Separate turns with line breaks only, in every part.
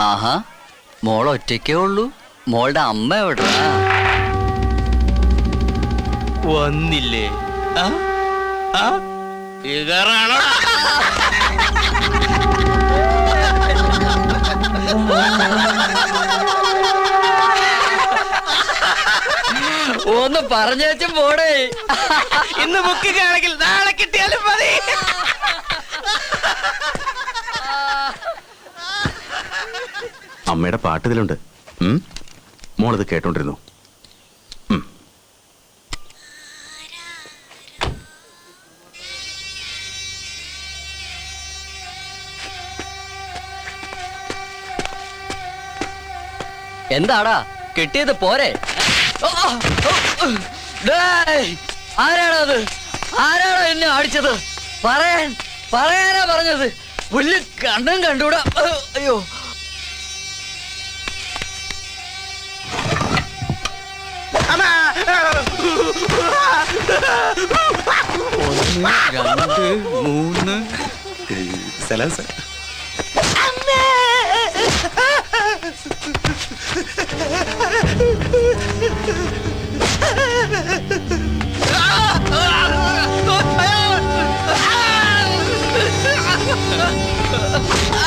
ആഹാ, മോൾ ഒറ്റയ്ക്കേ ഉള്ളൂ? മോളുടെ അമ്മ എവിടാ?
വന്നില്ലേ?
ഒന്ന് പറഞ്ഞേച്ചും പോടേ.
ഇന്ന് ബുക്കിങ്ങാണെങ്കിൽ നാളെ കിട്ടിയാലും മതി.
അമ്മയുടെ പാട്ട് ഇതിലുണ്ട്. മോളിത് കേട്ടോണ്ടിരുന്നു.
എന്താടാ കിട്ടിയത് പോരെ? ആരാണോ അത്? ആരാണോ എന്നെ അടിച്ചത്? പറയാനാ പറഞ്ഞത്. പുല്ല് കണ്ണും കണ്ടൂടാ. അയ്യോ, ഒന്ന്, രണ്ട്, മൂന്ന്.
സലാം സർ.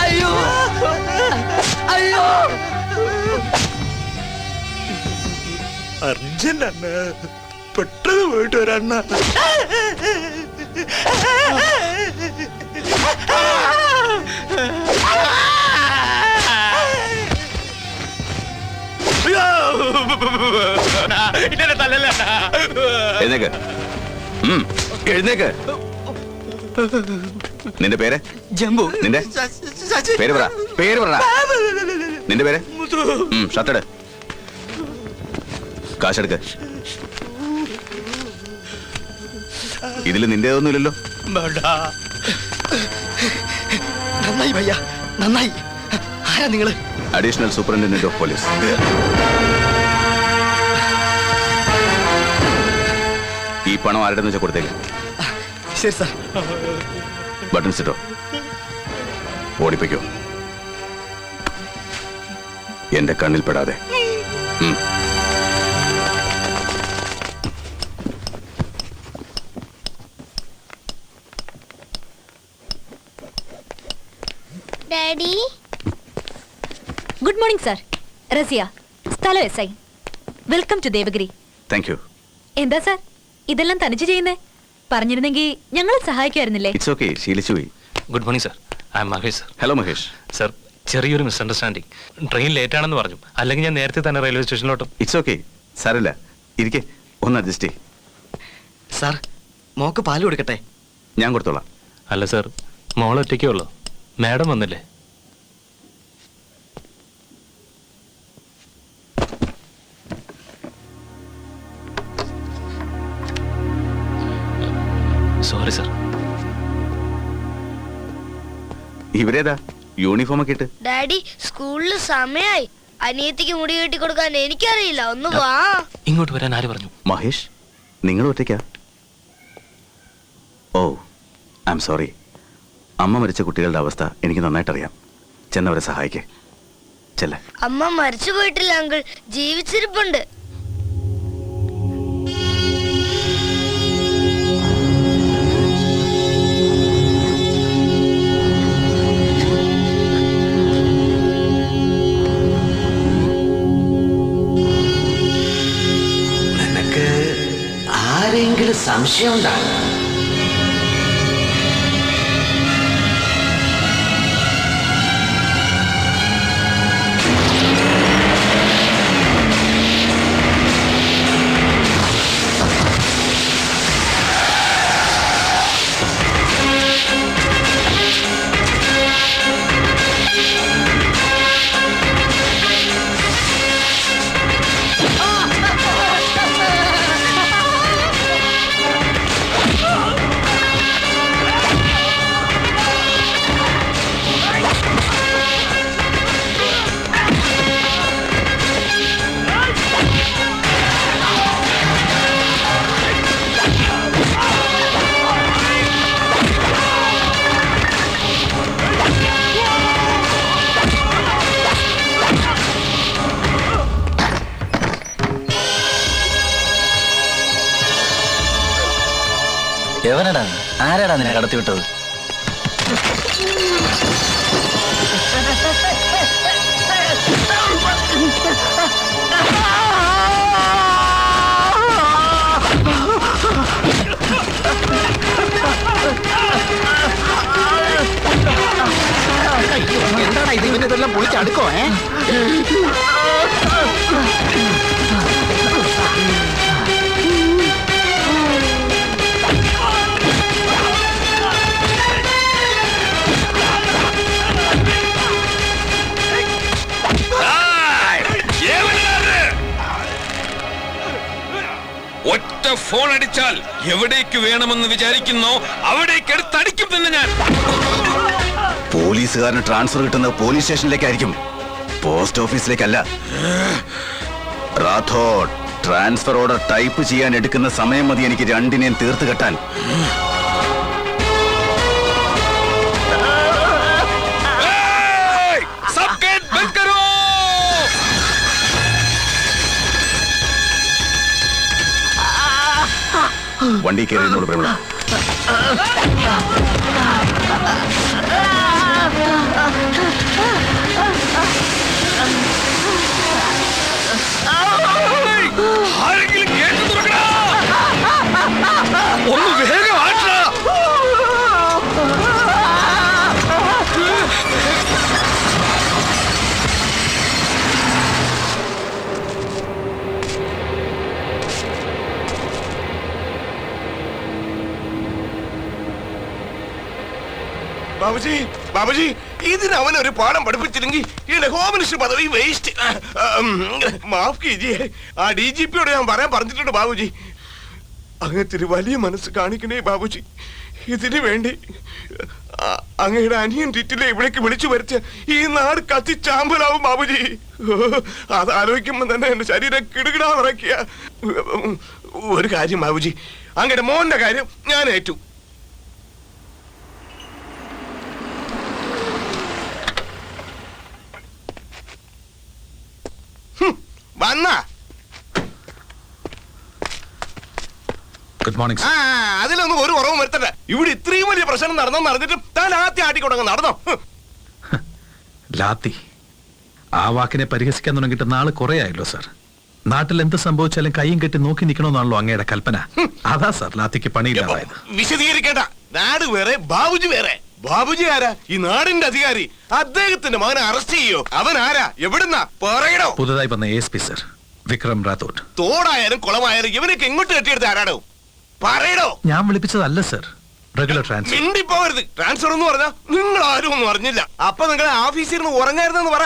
അയ്യോ അയ്യോ,
അർജന്റ് അണ്ണ, പെട്ടെന്ന് പോയിട്ട് വരണ്ണ.
എഴുന്നേക്ക്, എഴുന്നേക്ക്. നിന്റെ പേര്?
ജംബു.
നിന്റെ പേര് പറ, പേര് പറ. നിന്റെ പേര്? ഷർട്ടെട്, കാശെടുക്ക്. ഇതില് നിന്റേതൊന്നുമില്ലല്ലോ.
നന്നായി ഭയ്യ, നന്നായി. ആരാ നിങ്ങള്?
Additional superintendent of police. ഈ പണം ആരുടെ വെച്ചാൽ കൊടുത്തേക്ക്.
ശരി സാർ.
ബട്ടൺസ് ഇട്ടോ, ഓടിപ്പിക്കോ. എന്റെ കണ്ണിൽ പെടാതെ.
Daddy.
Good morning sir. Raziya, സ്ഥലം S I. Welcome to Devagiri.
Thank you.
എന്താ സാർ ഇതെല്ലാം തനിച്ച് ചെയ്യുന്നേ? പറഞ്ഞിരുന്നെങ്കിൽ ഞങ്ങൾ സഹായിക്കുമായിരുന്നില്ലേ?
ഇറ്റ്സ് ഓക്കെ, ശീലിച്ചു പോയി.
Good morning sir. I M Mahesh sir.
Hello Mahesh.
Sir, ചെറിയൊരു മിസ്അണ്ടർസ്റ്റാൻഡിങ്. ട്രെയിൻ ലേറ്റ് ആണെന്ന് പറഞ്ഞു. അല്ലെങ്കിൽ ഞാൻ നേരത്തെ തന്നെ റെയിൽവേ സ്റ്റേഷനിലോട്ടും.
ഇറ്റ്സ് ഓക്കെ, സാരമില്ല. ഇരിക്കെ, ഒന്ന് അഡ്ജസ്റ്റ് ചെയ്.
സാർ, മോക്ക് പാല് കൊടുക്കട്ടെ?
ഞാൻ കൊടുത്തോളാം.
അല്ല സർ, മോൾ ഒറ്റയ്ക്കേ ഉള്ളൂ. മാഡം വന്നില്ലേ? Sorry sir.
ഇവരേതാ യൂണിഫോം ഒക്കെ ഇട്ട്?
ഡാഡി, സ്കൂളിൽ സമയായി. അനിയത്തിക്ക് മുടി കെട്ടി കൊടുക്കാൻ എനിക്കറിയില്ല. ഒന്ന് വാ.
ഇങ്ങോട്ട് വരാൻ ആര് പറഞ്ഞു?
മഹേഷ്, നിങ്ങൾ ഒറ്റയ്ക്കാ? ഓ, ഐ എം സോറി. അമ്മ മരിച്ച കുട്ടികളുടെ അവസ്ഥ എനിക്ക് നന്നായിട്ടറിയാം. ചെന്നവരെ സഹായിക്കേ. ചെല്ല.
അമ്മ മരിച്ചു പോയിട്ടില്ല അങ്കിൾ, ജീവിച്ചിരിപ്പുണ്ട്.
നിനക്ക് ആരെങ്കിലും സംശയം ഉണ്ടാകും?
എവനടാ ആരാടാ നിന്നെ കടത്തിവിട്ടത്?
എന്താണ് ഇത്? ഇവനെല്ലാം പൊളിച്ചടുക്കോ?
ഒറ്റ ഫോൺ അടിച്ചാൽ എവിടേക്ക് വേണമെന്ന് വിചാരിക്കുന്നോ അവിടേക്ക് എടുത്തടിക്കും തന്നെ ഞാൻ.
പോലീസുകാരന് ട്രാൻസ്ഫർ കിട്ടുന്നത് പോലീസ് സ്റ്റേഷനിലേക്കായിരിക്കും, പോസ്റ്റ് ഓഫീസിലേക്കല്ല. റാഥോഡ്, ട്രാൻസ്ഫർ ഓർഡർ ടൈപ്പ് ചെയ്യാൻ എടുക്കുന്ന സമയം മതി എനിക്ക് രണ്ടിനെയും തീർത്ത് കെട്ടാൻ. വണ്ടി കയറിയുള്ളൂ പ്രമിള.
ആരെങ്കിലും കേട്ടു തുറക്കടാ, ഒന്ന് വേഗം ആട്ടാ.
ബാബുജി, ബാബുജി, ഇതിന് അവനൊരു പാഠം പഠിപ്പിച്ചില്ലെങ്കിൽ എന്റെ ഹോം മിനിസ്റ്റർ പദവി വേസ്റ്റ്. മാഫ് കീജിയെ, ആ DGPയോട് ഞാൻ പറയാൻ പറഞ്ഞിട്ടുണ്ട് ബാബുജി. അങ്ങനത്തെ വലിയ മനസ്സ് കാണിക്കണേ ബാബുജി. ഇതിനു വേണ്ടി അങ്ങയുടെ അനിയൻ ടിറ്റിലെ ഇവിടേക്ക് വിളിച്ചു വരുത്തിയ ഈ നാട് കത്തിച്ചാമ്പലാവും ബാബുജി. അത് ആലോചിക്കുമ്പോ തന്നെ എന്റെ ശരീരം കിടുകിടാ വിറയ്ക്കുക. ഒരു കാര്യം ബാബുജി, അങ്ങയുടെ മോന്റെ കാര്യം ഞാൻ ഏറ്റു. വന്നാ
ഗുഡ് മോർണിംഗ്.
അതിലൊന്നും ഒരു കുറവും വരുത്തണ്ട. ഇവിടെ ഇത്രയും വലിയ പ്രശ്നം നടന്നെന്ന് അറിഞ്ഞിട്ടും താൻ ആദ്യം ആട്ടിക്കൊണ്ടങ്ങ് നടന്നോ?
ലാത്തി, ആ വാക്കിനെ പരിഹസിക്കാൻ തുടങ്ങിയിട്ട് നാളെ കുറെ ആയല്ലോ സാർ. നാട്ടിൽ എന്ത് സംഭവിച്ചാലും കൈയും കെട്ടി നോക്കി നിൽക്കണമെന്നാണല്ലോ അങ്ങയുടെ കൽപ്പന. അതാ സാർ ലാത്തിക്ക് പണിയില്ലാതായത്.
വിശദീകരിക്കേണ്ട. നാട് വേറെ, ബാബുജി വേറെ. ബാബുജി ആരാ? ഈ നാടിന്റെ അധികാരി. അദ്ദേഹത്തിന്റെ മകനെ അറസ്റ്റ് ചെയ്യോ? അവൻ ആരാ? എവിടുന്നാ? പറയണോ?
പുതുതായി വന്ന ASP സർ, വിക്രം റാത്തോഡ്.
തോടായാലും കുളമായാലും ഇവനൊക്കെ എങ്ങോട്ട് കെട്ടിയെടുത്ത് ആരാടോ? പറയണോ?
ഞാൻ വിളിപ്പിച്ചതല്ല സർ, റെഗുലർ ട്രാൻസ്ഫർ.
മിണ്ടിപ്പോവരുത്. ട്രാൻസ്ഫർ എന്ന് പറഞ്ഞാ നിങ്ങൾ ആരും ഒന്നും അറിഞ്ഞില്ല. അപ്പൊ നിങ്ങളെ ഓഫീസിൽ നിന്ന് ഉറങ്ങായിരുന്നെന്ന് പറ.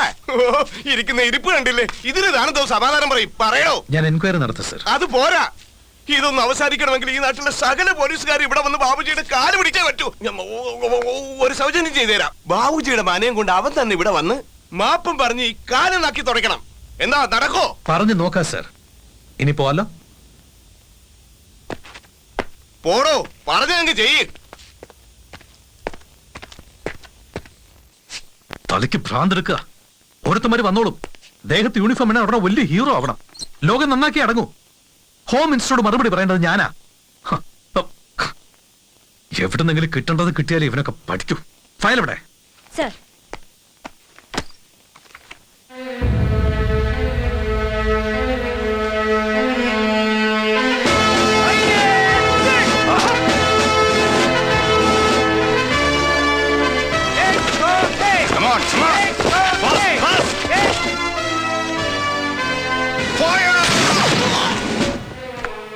ഇരിക്കുന്ന ഇരിപ്പ് കണ്ടില്ലേ? ഇതിന് താനെന്തോ സമാധാനം പറയും. പറയണോ?
ഞാൻ എൻക്വയറി നടത്താം സർ.
അത് പോരാ. ഇതൊന്നും അവസാനിക്കണമെങ്കിൽ ഈ നാട്ടിലെ സകല പോലീസുകാർ ഇവിടെ വന്ന് ബാബുജിയുടെ കാല് പിടിച്ചേ പറ്റൂ. ഒരു സൗജന്യം ചെയ്തുതരാം. ബാബുജിയുടെ മനയും കൊണ്ട് അവൻ തന്നെ ഇവിടെ വന്ന് മാപ്പും പറഞ്ഞ് ഈ കാലം നാക്കി തുടയ്ക്കണം. എന്താ നടക്കോ?
പറഞ്ഞു നോക്കാം സർ. ഇനി പോവാലോ?
പോടോ, പറഞ്ഞെങ്കിൽ ചെയ്യ്.
തലയ്ക്ക് ഭ്രാന്തെടുക്കുക. ഓരോരുത്തന്മാര് വന്നോളും. ദേഹത്ത് യൂണിഫോം ഇടാൻ ഉടനെ വലിയ ഹീറോ ആവണം. ലോകം നന്നാക്കി അടങ്ങൂ. ഹോം മിനിസ്റ്ററോട് മറുപടി പറയേണ്ടത് ഞാനാ. എവിടുന്നെങ്കിലും കിട്ടേണ്ടത് കിട്ടിയാലേ ഇവനൊക്കെ പഠിക്കൂ. ഫയൽ എവിടെ?
Sir,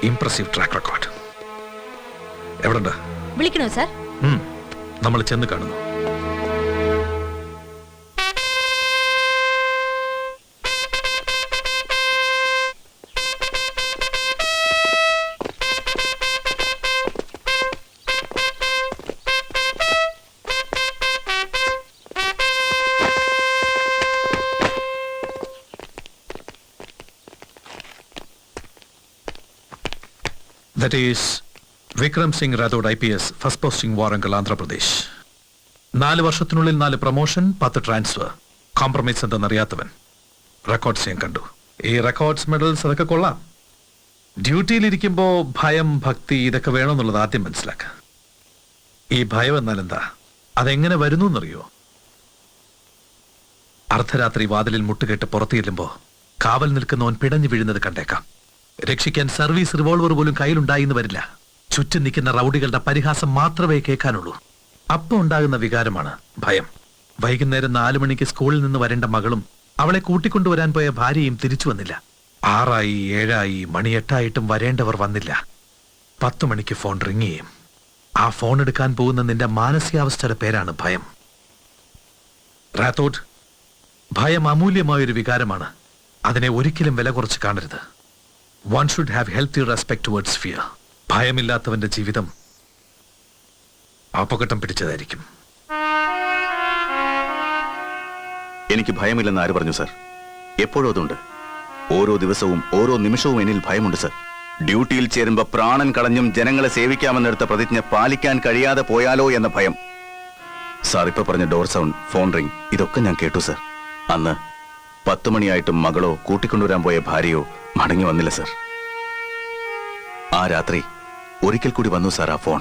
impressive track record. എവിടെണ്ട്?
വിളിക്കണോ സാർ?
നമ്മൾ ചെന്ന് കാണുന്നു. That is Vikram Singh Rathod IPS, first posting Warangal, Andhra Pradesh. 4 വർഷത്തിനുള്ളിൽ 4 പ്രൊമോഷൻ, 10 ട്രാൻസ്ഫർ. കോംപ്രമൈസ് എന്തെന്നറിയാത്തവൻ. റെക്കോർഡ്സ് ഞാൻ കണ്ടു. ഈ റെക്കോർഡ്സ് മെഡൽസ് അതൊക്കെ കൊള്ളാം. ഡ്യൂട്ടിയിലിരിക്കുമ്പോ ഭയം, ഭക്തി ഇതൊക്കെ വേണമെന്നുള്ളത് ആദ്യം മനസ്സിലാക്കുക. ഈ ഭയം എന്നാൽ എന്താ, അതെങ്ങനെ വരുന്നു എന്നറിയോ? അർദ്ധരാത്രി വാതിലിൽ മുട്ടുകെട്ട് പുറത്തു ചെല്ലുമ്പോ കാവൽ നിൽക്കുന്നവൻ പിടഞ്ഞു വീഴുന്നത് കണ്ടേക്കാം. രക്ഷിക്കാൻ സർവീസ് റിവോൾവർ പോലും കയ്യിലുണ്ടായിന്ന് വരില്ല. ചുറ്റും നിൽക്കുന്ന റൗഡികളുടെ പരിഹാസം മാത്രമേ കേൾക്കാനുള്ളൂ. അപ്പൊ ഉണ്ടാകുന്ന വികാരമാണ് ഭയം. വൈകുന്നേരം 4 മണിക്ക് സ്കൂളിൽ നിന്ന് വരേണ്ട മകളും അവളെ കൂട്ടിക്കൊണ്ടുവരാൻ പോയ ഭാര്യയും തിരിച്ചു വന്നില്ല. 6 ആയി 7 ആയി മണി 8 ആയിട്ടും വരേണ്ടവർ വന്നില്ല. 10 മണിക്ക് ഫോൺ റിങ് ചെയ്യും. ആ ഫോൺ എടുക്കാൻ പോകുന്ന നിന്റെ മാനസികാവസ്ഥയുടെ പേരാണ് ഭയം. റാത്തോഡ്, ഭയം അമൂല്യമായൊരു വികാരമാണ്. അതിനെ ഒരിക്കലും വില കുറച്ച് കാണരുത്. One should have healthy respect towards fear. ഭയമില്ലാത്തവന്റെ ജീവിതം അപകടം പിടിച്ചതായിരിക്കും.
എനിക്ക് ഭയമില്ലെന്ന് ആര് പറഞ്ഞു സർ? എപ്പോഴും അതുണ്ട്. ഓരോ ദിവസവും ഓരോ നിമിഷവും എന്നിൽ ഭയമുണ്ട് സർ. ഡ്യൂട്ടിയിൽ ചേരുമ്പോ പ്രാണൻ കളഞ്ഞും ജനങ്ങളെ സേവിക്കാമെന്നെടുത്ത പ്രതിജ്ഞ പാലിക്കാൻ കഴിയാതെ പോയാലോ എന്ന ഭയം. സാർ ഇപ്പൊ പറഞ്ഞ ഡോർ സൗണ്ട്, ഫോൺ റിംഗ്, ഇതൊക്കെ ഞാൻ കേട്ടു സർ. അന്ന് 10 മണിയായിട്ടും മകളോ കൂട്ടിക്കൊണ്ടുവരാൻ പോയ ഭാര്യയോ മടങ്ങി വന്നില്ല സർ. ആ രാത്രി ഒരിക്കൽ കൂടി വന്നു സാർ ആ ഫോൺ.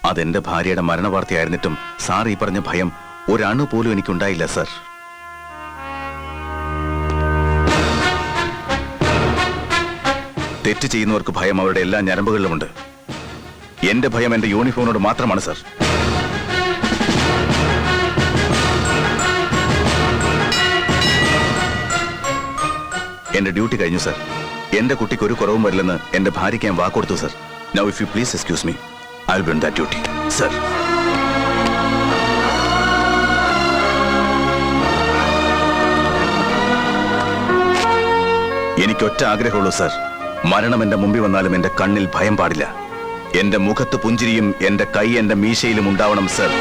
അതെന്റെ ഭാര്യയുടെ മരണവാർത്തയായിരുന്നിട്ടും സാർ ഈ പറഞ്ഞ ഭയം ഒരണു പോലും എനിക്കുണ്ടായില്ല സർ. തെറ്റ് ചെയ്യുന്നവർക്ക് ഭയം അവരുടെ എല്ലാ ഞരമ്പുകളിലുമുണ്ട്. എന്റെ ഭയം എന്റെ യൂണിഫോമിനോട് മാത്രമാണ് സർ. എന്റെ ഡ്യൂട്ടി കഴിഞ്ഞു സർ. എന്റെ കുട്ടിക്ക് ഒരു കുറവും വരില്ലെന്ന് എന്റെ ഭാര്യയ്ക്ക് ഞാൻ വാക്കൊടുത്തു sir. Now if you please excuse me, I will do that duty sir. എനിക്കൊറ്റ ആഗ്രഹമുള്ളൂ സർ. മരണം എന്റെ മുമ്പിൽ വന്നാലും എന്റെ കണ്ണിൽ ഭയം പാടില്ല. എന്റെ മുഖത്ത് പുഞ്ചിരിയും എന്റെ കൈ എന്റെ മീശയിലും ഉണ്ടാവണം സർ.